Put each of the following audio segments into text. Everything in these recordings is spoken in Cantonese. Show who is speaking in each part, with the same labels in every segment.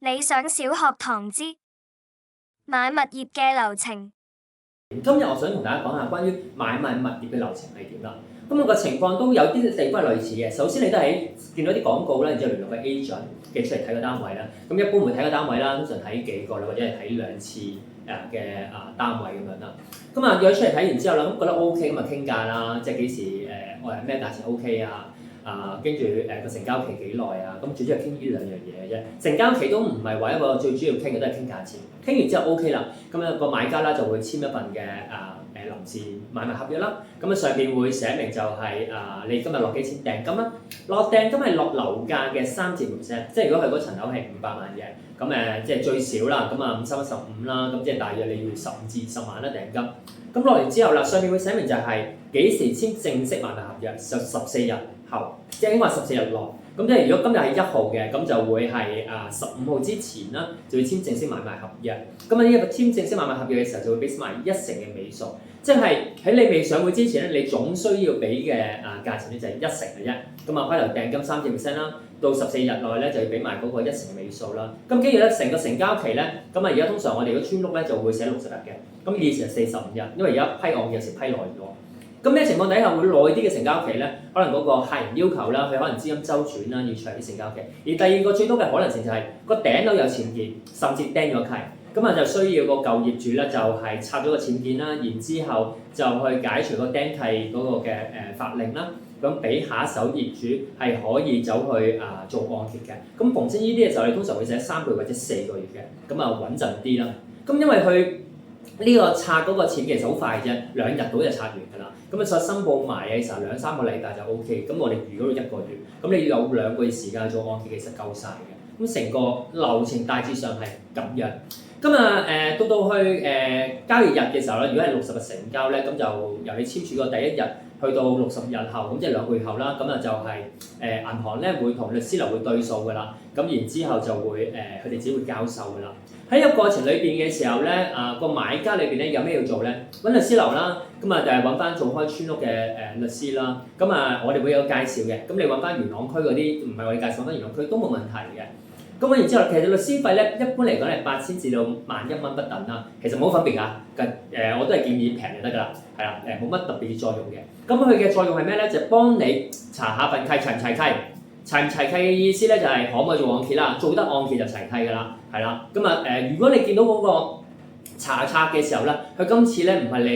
Speaker 1: 理想小學堂之買物業嘅流程。
Speaker 2: 今日我想同大家講下關於買賣物業嘅流程係點啦。咁個情況都有啲地方係類似嘅。首先你都係見到啲廣告啦，然之後聯絡個 agent 寄出嚟睇個單位啦。咁一般會睇個單位啦，通常睇幾個啦，或者係睇2次嘅單位咁樣啦。咁啊約咗出嚟睇完之後啦，咁覺得 OK 咁啊傾價啦，即係幾時我係咩價錢 OK 啊？跟住個成交期幾耐啊？咁最主要係傾呢兩樣嘢嘅啫。成交期都唔係話一個最主要傾嘅，都係傾價錢。傾完之後 OK 啦，咁啊個買家啦就會簽一份嘅臨時買賣合約啦。咁啊上邊會寫明就係你今日落幾錢訂金啦。落訂金係落樓價嘅3至5%，即係如果佢嗰層樓係500萬嘅，咁即係最少啦，咁啊5×3=15啦，咁即係大約你要15至20萬啦訂金。咁落完之後啦，上面會寫明就係幾時簽正式買賣合約，就14日後，即係應該話14日內。咁即係如果今日係1號嘅，咁就會係15號之前啦，就會簽正式買賣合約。咁呢一個簽正式買賣合約嘅時候，就會俾埋1成嘅尾數，即係喺你未上會之前咧，你總需要俾嘅價錢咧就係1成嘅啫。咁啊開頭訂金3至5%啦，到14日內咧就要俾埋嗰個1成嘅尾數啦。咁跟住咧成個成交期咧，咁啊而家通常我哋個村屋咧就會寫60日嘅，咁以前係45日，因為而家批案有時批耐咗。咁咩情況底下會耐啲嘅成交期咧？可能嗰個客人要求啦，佢可能資金周轉啦，要長啲成交期。而第二個最多嘅可能性就係個頂樓有僭建，甚至釘咗契，咁啊就需要個舊業主咧就係拆咗個僭建啦，然之後就去解除個釘契嗰個嘅法令啦，咁俾下一手業主係可以走去做按揭嘅。咁逢親呢啲嘅時候，你通常會寫3個月或者4個月嘅，咁啊穩陣啲啦。咁因為佢呢個拆嗰個錢其實好快啫，2日到就拆完㗎啦。咁啊，再申報埋嘅時候2-3個禮拜就 OK。咁我哋預嗰度1個月，咁你要有2個月時間做按揭，其實夠晒嘅。咁成個流程大致上係咁樣。咁啊到去交易日嘅時候咧，如果係60日成交咧，咁就由你簽署個第1日去到60日後，咁即係2個月後啦。咁啊就係銀行咧會同律師樓會對數㗎啦。咁然之後就會佢哋只會交收㗎啦。喺個過程裏邊嘅時候咧，個買家裏邊咧有咩要做咧？揾律師樓啦，咁啊就係揾翻做開村屋嘅律師啦。咁啊我哋會有介紹嘅，咁你揾翻元朗區嗰啲，唔係我哋介紹，揾翻元朗區都冇問題嘅。咁然之後，其實律師費咧一般嚟講係8000至到11000蚊不等啦，其實冇分別㗎。我都係建議平就得㗎啦，係啦，冇乜特別嘅作用嘅。咁佢嘅作用係咩咧？就係幫你查下份契齊唔齊契。齊唔齊契嘅意思咧，就係可唔可以做按揭啦？做得按揭就齊契㗎啦，係啦。咁如果你見到嗰個查冊嘅時候咧，佢今次咧唔係你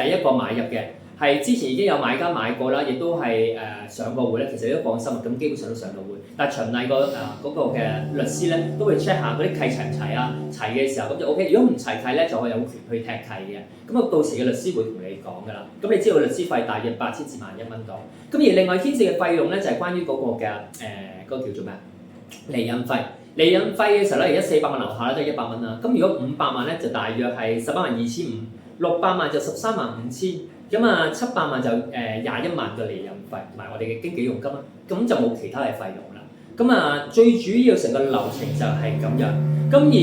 Speaker 2: 第一個買入嘅，係之前已經有買家買過啦，亦都係上過會咧，其實你都放心啊。咁基本上都上到會，但係循例嗰個嘅律師咧都會 check 下嗰啲契齊唔齊啊，齊嘅時候咁就 OK。如果唔齊契咧，就可以有權去踢契嘅。咁到時嘅律師會同你講㗎啦。咁你知道律師費大約8000至11000蚊度。咁而另外牽涉嘅費用咧就係關於嗰個嘅嗰個叫做咩釐印費。釐印費嘅時候咧，而家400萬樓下咧都係100蚊啦。咁如果500萬咧就大約係182500，600萬就135000。咁700萬就21萬嘅釐印費，同埋我哋嘅經紀佣金啦，咁就冇其他嘅費用啦。咁最主要成個流程就係咁樣。咁而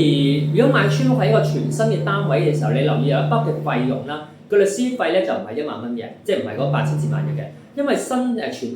Speaker 2: 如果買村屋係一個全新嘅單位嘅時候，你留意有一筆嘅費用啦，個律師費咧就唔係1萬蚊嘅，即係唔係嗰8000至1萬嘅。因為全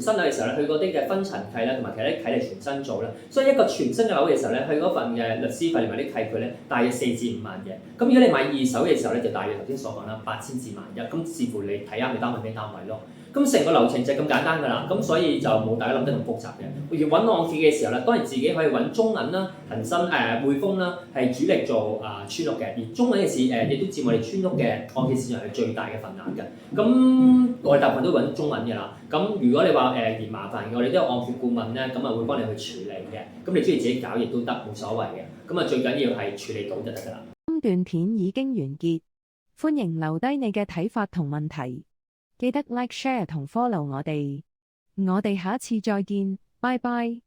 Speaker 2: 新樓嘅時候咧，佢嗰啲嘅分層契啦，同埋其他啲契係全新做啦，所以一個全新嘅樓嘅時候咧，佢嗰份嘅律師費同埋啲契據咧，大約4至5萬嘅。咁如果你買二手嘅時候咧，就大約頭先所講啦，8000至11000，咁視乎你睇啱嘅單位咩單位咯。咁成個流程就係咁簡單㗎啦，咁所以就冇大家諗得咁複雜嘅。要揾按揭嘅時候咧，當然自己可以揾中銀啦、恒生匯豐啦，係主力做村屋嘅，而中銀嘅市亦都佔我哋村屋嘅按揭市場係最大嘅份額嘅。咁我哋大部分都揾中銀㗎啦。咁如果你話嫌麻煩嘅，我哋都有按揭顧問咧，咁會幫你去處理嘅。咁你中意自己搞亦都得，冇所謂嘅。咁最緊要係處理到就得㗎啦。
Speaker 3: 今段片已經完結，歡迎留低你嘅睇法同問題，記得 like、share 同 follow 我哋。我哋下次再見，拜拜。